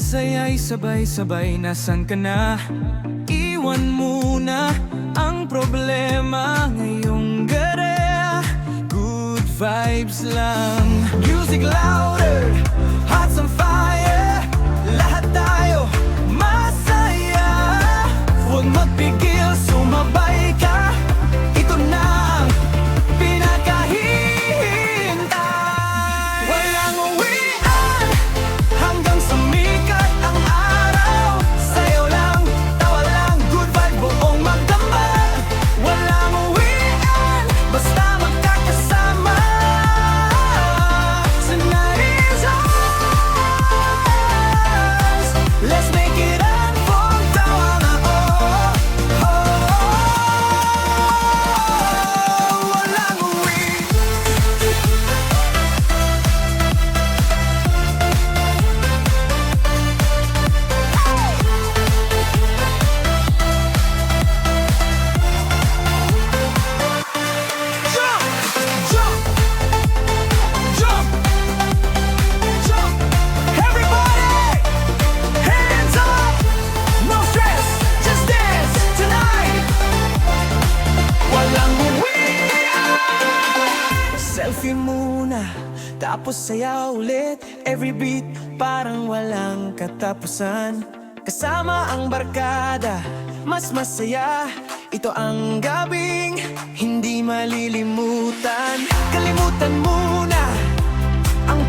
saya'y sabay-sabay, nasan ka na? Iwan muna ang problema ngayong gabi. Good vibes lang. Music louder, hearts on fire. Lahat tayo masaya. Huwag magpigil, sumabay ka. Ito na ang pinakahihintay. Walang uwian hanggang sumikat ang araw. Sayaw lang, tawa lang, good vibe buong magdamag. Walang uwian, basta magkakasama. Tonight is ours. Let's make it unfold. Tawa na, oh, oh. Walang uwi. Jump, jump, jump, jump. Everybody, hands up. No stress, just dance tonight. Walang uwian. Selfie muna, tapos sayaw ulit. Every beat parang walang katapusan. Kasama ang barkada, mas masaya. Ito ang gabing hindi malilimutan. Kalimutan muna ang